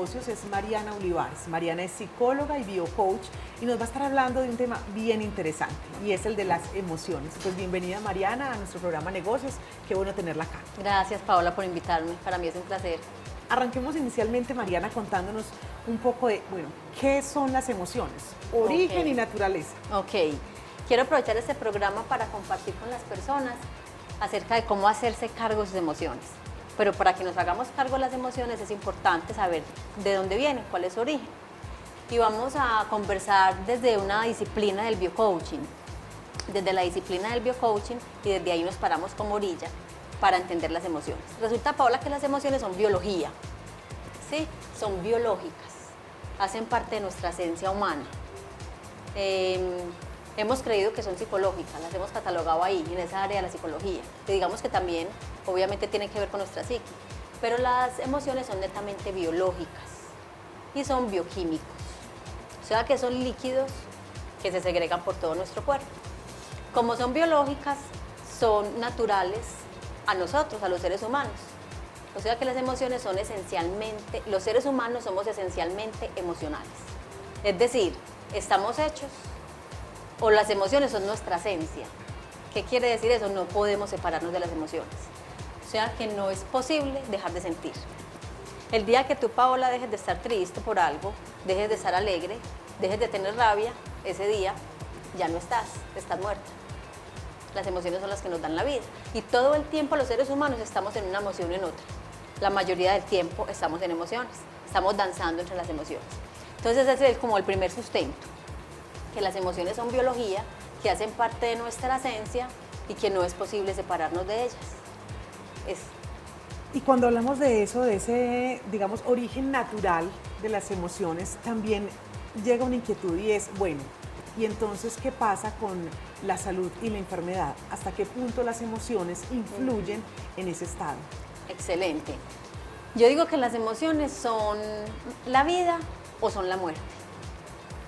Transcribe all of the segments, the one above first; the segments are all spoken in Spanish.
Negocios es Mariana Olivares. Mariana es psicóloga y biocoach y nos va a estar hablando de un tema bien interesante y es el de las emociones. Pues bienvenida Mariana a nuestro programa Negocios, qué bueno tenerla acá. Gracias Paola por invitarme, para mí es un placer. Arranquemos inicialmente Mariana contándonos un poco de, bueno, ¿qué son las emociones? Origen y naturaleza. Ok, quiero aprovechar este programa para compartir con las personas acerca de cómo hacerse cargo de sus emociones. Pero para que nos hagamos cargo de las emociones es importante saber de dónde vienen, cuál es su origen. Y vamos a conversar desde una disciplina del biocoaching, desde la disciplina del biocoaching, y desde ahí nos paramos como orilla para entender las emociones. Resulta, Paola, que las emociones son biología, ¿sí? Son biológicas, hacen parte de nuestra esencia humana. Hemos creído que son psicológicas, las hemos catalogado ahí, en esa área de la psicología, que digamos que también obviamente tienen que ver con nuestra psique, pero las emociones son netamente biológicas y son bioquímicos, o sea que son líquidos que se segregan por todo nuestro cuerpo. Como son biológicas, son naturales a nosotros, a los seres humanos, o sea que las emociones son esencialmente, los seres humanos somos esencialmente emocionales, es decir, estamos hechos, o las emociones son nuestra esencia. ¿Qué quiere decir eso? No podemos separarnos de las emociones. O sea que no es posible dejar de sentir. El día que tú, Paola, dejes de estar triste por algo, dejes de estar alegre, dejes de tener rabia, ese día ya no estás muerta. Las emociones son las que nos dan la vida. Y todo el tiempo los seres humanos estamos en una emoción o en otra. La mayoría del tiempo estamos en emociones, estamos danzando entre las emociones. Entonces ese es como el primer sustento, que las emociones son biología, que hacen parte de nuestra esencia y que no es posible separarnos de ellas. Y cuando hablamos de eso, de ese, digamos, origen natural de las emociones, también llega una inquietud y es, bueno, ¿y entonces qué pasa con la salud y la enfermedad? ¿Hasta qué punto las emociones influyen en ese estado? Excelente. Yo digo que las emociones son la vida o son la muerte.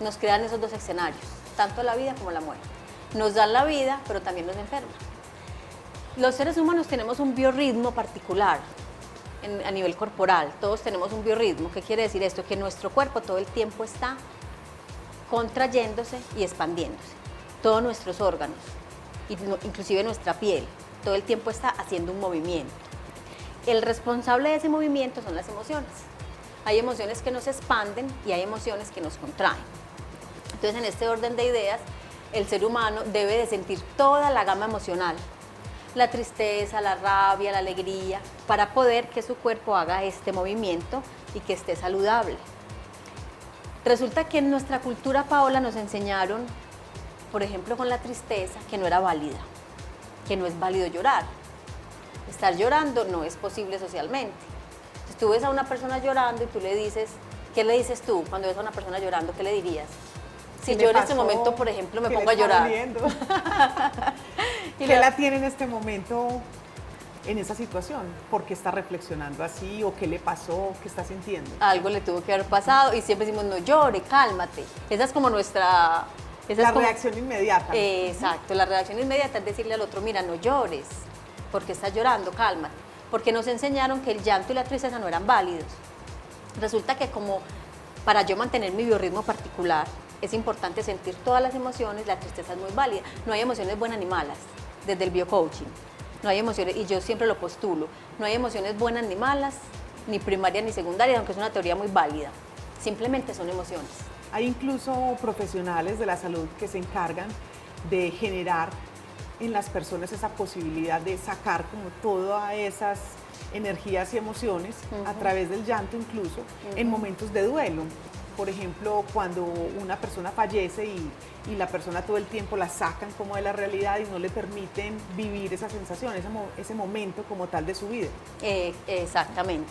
Nos crean esos dos escenarios, tanto la vida como la muerte. Nos dan la vida, pero también nos enferman. Los seres humanos tenemos un biorritmo particular a nivel corporal, todos tenemos un biorritmo. ¿Qué quiere decir esto? Que nuestro cuerpo todo el tiempo está contrayéndose y expandiéndose. Todos nuestros órganos, inclusive nuestra piel, todo el tiempo está haciendo un movimiento. El responsable de ese movimiento son las emociones. Hay emociones que nos expanden y hay emociones que nos contraen. Entonces, en este orden de ideas, el ser humano debe de sentir toda la gama emocional, la tristeza, la rabia, la alegría, para poder que su cuerpo haga este movimiento y que esté saludable. Resulta que en nuestra cultura, Paola, nos enseñaron, por ejemplo, con la tristeza, que no era válida, que no es válido llorar. Estar llorando no es posible socialmente. Si tú ves a una persona llorando y tú le dices, ¿qué le dices tú cuando ves a una persona llorando? ¿Qué le dirías? Si yo en este momento, por ejemplo, me pongo a llorar. ¿Qué la tiene en este momento en esa situación? ¿Por qué está reflexionando así? ¿O qué le pasó? ¿Qué está sintiendo? Algo le tuvo que haber pasado y siempre decimos, no llore, cálmate. Esa es como nuestra... reacción inmediata. Exacto, la reacción inmediata es decirle al otro, mira, no llores, porque estás llorando, cálmate. Porque nos enseñaron que el llanto y la tristeza no eran válidos. Resulta que como para yo mantener mi biorritmo particular, es importante sentir todas las emociones, la tristeza es muy válida. No hay emociones buenas ni malas, desde el biocoaching. No hay emociones, y yo siempre lo postulo, no hay emociones buenas ni malas, ni primarias ni secundarias, aunque es una teoría muy válida. Simplemente son emociones. Hay incluso profesionales de la salud que se encargan de generar en las personas esa posibilidad de sacar como todas esas energías y emociones a través del llanto incluso en momentos de duelo. Por ejemplo, cuando una persona fallece y la persona todo el tiempo la sacan como de la realidad y no le permiten vivir esa sensación, ese momento como tal de su vida. Exactamente.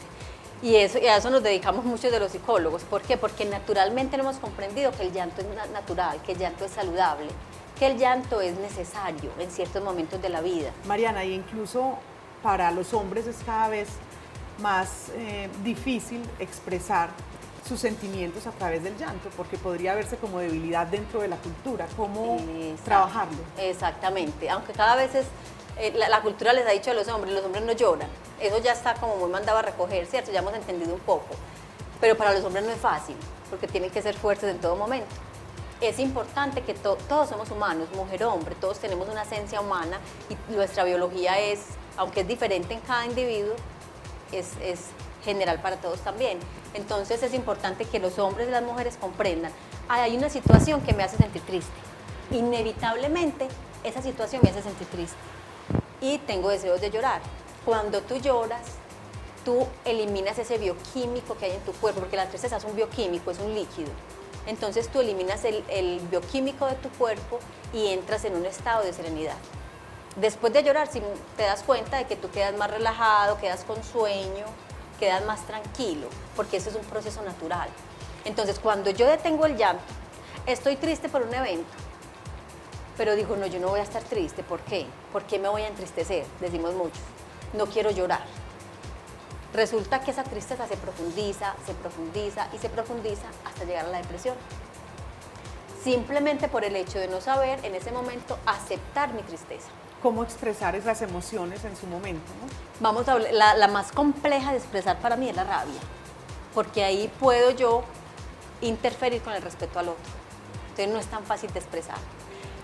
Y a eso nos dedicamos muchos de los psicólogos. ¿Por qué? Porque naturalmente no hemos comprendido que el llanto es natural, que el llanto es saludable, que el llanto es necesario en ciertos momentos de la vida. Mariana, y incluso para los hombres es cada vez más difícil expresar sus sentimientos a través del llanto, porque podría verse como debilidad dentro de la cultura. ¿Cómo trabajarlo? Exactamente, aunque cada vez la cultura les ha dicho a los hombres no lloran. Eso ya está como muy mandado a recoger, ¿cierto? Ya hemos entendido un poco. pero para los hombres no es fácil, porque tienen que ser fuertes en todo momento. Es importante que todos somos humanos, mujer o hombre, todos tenemos una esencia humana y nuestra biología es, aunque es diferente en cada individuo, es general para todos también. Entonces es importante que los hombres y las mujeres comprendan, hay una situación que me hace sentir triste. Inevitablemente esa situación me hace sentir triste y tengo deseos de llorar. Cuando tú lloras, tú eliminas ese bioquímico que hay en tu cuerpo, porque la tristeza es un bioquímico, es un líquido. Entonces tú eliminas el bioquímico de tu cuerpo y entras en un estado de serenidad. Después de llorar, si te das cuenta de que tú quedas más relajado, quedas con sueño, quedas más tranquilo, porque eso es un proceso natural. Entonces, cuando yo detengo el llanto, estoy triste por un evento, pero digo, no, yo no voy a estar triste. ¿Por qué? ¿Por qué me voy a entristecer? Decimos muchos. No quiero llorar. Resulta que esa tristeza se profundiza y se profundiza hasta llegar a la depresión. Simplemente por el hecho de no saber en ese momento aceptar mi tristeza. ¿Cómo expresar esas emociones en su momento, ¿no? Vamos a hablar, la más compleja de expresar para mí es la rabia, porque ahí puedo yo interferir con el respeto al otro. Entonces no es tan fácil de expresar.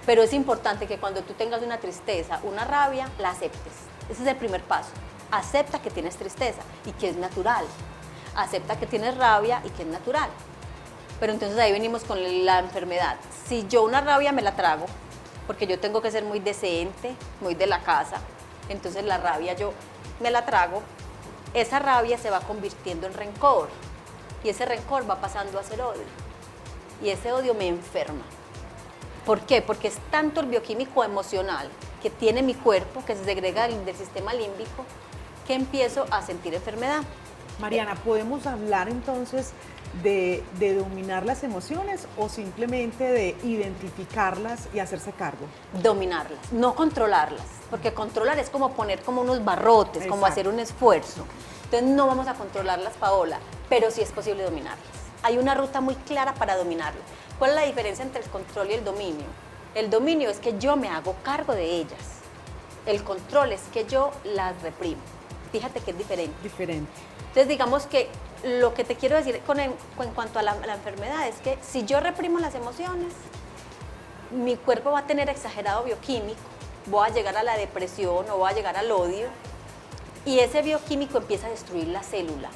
Pero es importante que cuando tú tengas una tristeza, una rabia, la aceptes. Ese es el primer paso. Acepta que tienes tristeza y que es natural. Acepta que tienes rabia y que es natural. Pero entonces ahí venimos con la enfermedad. Si yo una rabia me la trago, porque yo tengo que ser muy decente, muy de la casa, entonces la rabia yo me la trago, esa rabia se va convirtiendo en rencor y ese rencor va pasando a ser odio y ese odio me enferma. ¿Por qué? Porque es tanto el bioquímico emocional que tiene mi cuerpo, que se segrega del sistema límbico, que empiezo a sentir enfermedad. Mariana, ¿podemos hablar entonces de dominar las emociones o simplemente de identificarlas y hacerse cargo? Dominarlas, no controlarlas, porque controlar es como poner como unos barrotes, Exacto. como hacer un esfuerzo. Entonces no vamos a controlarlas, Paola, pero sí es posible dominarlas. Hay una ruta muy clara para dominarlas. ¿Cuál es la diferencia entre el control y el dominio? El dominio es que yo me hago cargo de ellas. El control es que yo las reprimo. Fíjate que es diferente. Diferente. Entonces, digamos que lo que te quiero decir en cuanto a la enfermedad es que si yo reprimo las emociones, mi cuerpo va a tener exagerado bioquímico, voy a llegar a la depresión o voy a llegar al odio, y ese bioquímico empieza a destruir la célula.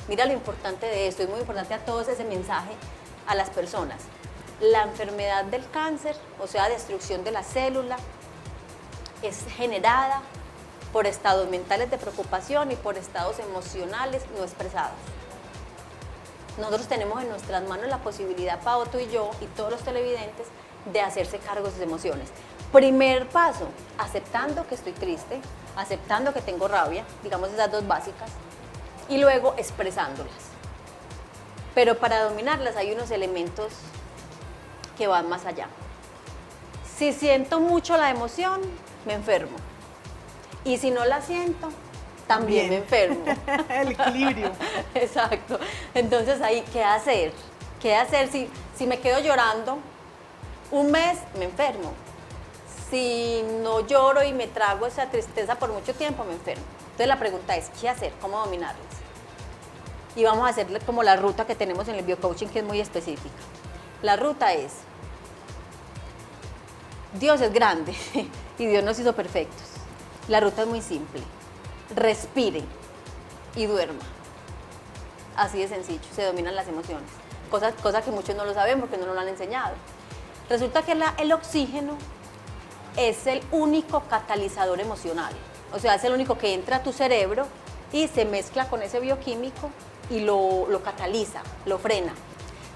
Mira lo importante de esto, es muy importante a todos ese mensaje a las personas. La enfermedad del cáncer, o sea, destrucción de la célula, es generada por estados mentales de preocupación y por estados emocionales no expresados. Nosotros tenemos en nuestras manos la posibilidad, Pao, tú y yo, y todos los televidentes, de hacerse cargo de sus emociones. Primer paso, aceptando que estoy triste, aceptando que tengo rabia, digamos esas dos básicas, y luego expresándolas. Pero para dominarlas hay unos elementos que van más allá. Si siento mucho la emoción, me enfermo. Y si no la siento, también me enfermo. El equilibrio. Exacto. Entonces ahí, ¿qué hacer? ¿Qué hacer si me quedo llorando? Un mes me enfermo. Si no lloro y me trago esa tristeza por mucho tiempo, me enfermo. Entonces la pregunta es, ¿qué hacer? ¿Cómo dominarlas? Y vamos a hacerle como la ruta que tenemos en el biocoaching, que es muy específica. La ruta es, Dios es grande y Dios nos hizo perfectos. La ruta es muy simple. Respire y duerma. Así de sencillo, se dominan las emociones. Cosa que muchos no lo saben porque no nos lo han enseñado. Resulta que el oxígeno es el único catalizador emocional. O sea, es el único que entra a tu cerebro y se mezcla con ese bioquímico y lo cataliza, lo frena.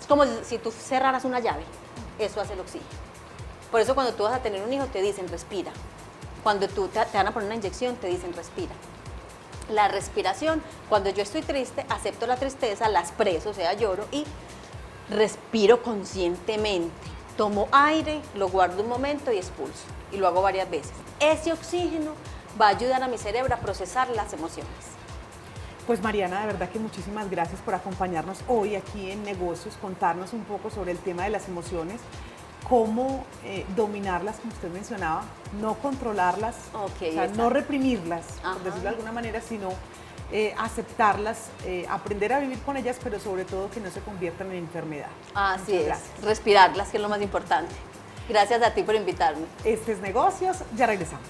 Es como si tú cerraras una llave, eso hace el oxígeno. Por eso cuando tú vas a tener un hijo te dicen respira. Cuando tú te van a poner una inyección te dicen respira. La respiración, cuando yo estoy triste, acepto la tristeza, la expreso, o sea, lloro y respiro conscientemente. Tomo aire, lo guardo un momento y expulso. Y lo hago varias veces. Ese oxígeno va a ayudar a mi cerebro a procesar las emociones. Pues Mariana, de verdad que muchísimas gracias por acompañarnos hoy aquí en Negocios, contarnos un poco sobre el tema de las emociones, cómo dominarlas, como usted mencionaba, no controlarlas, Ok, o sea, no reprimirlas, Ajá. por decirlo de alguna manera, sino aceptarlas, aprender a vivir con ellas, pero sobre todo que no se conviertan en enfermedad. Así Muchas es, gracias. respirarlas, que es lo más importante. Gracias a ti por invitarme. Este es Negocios, ya regresamos.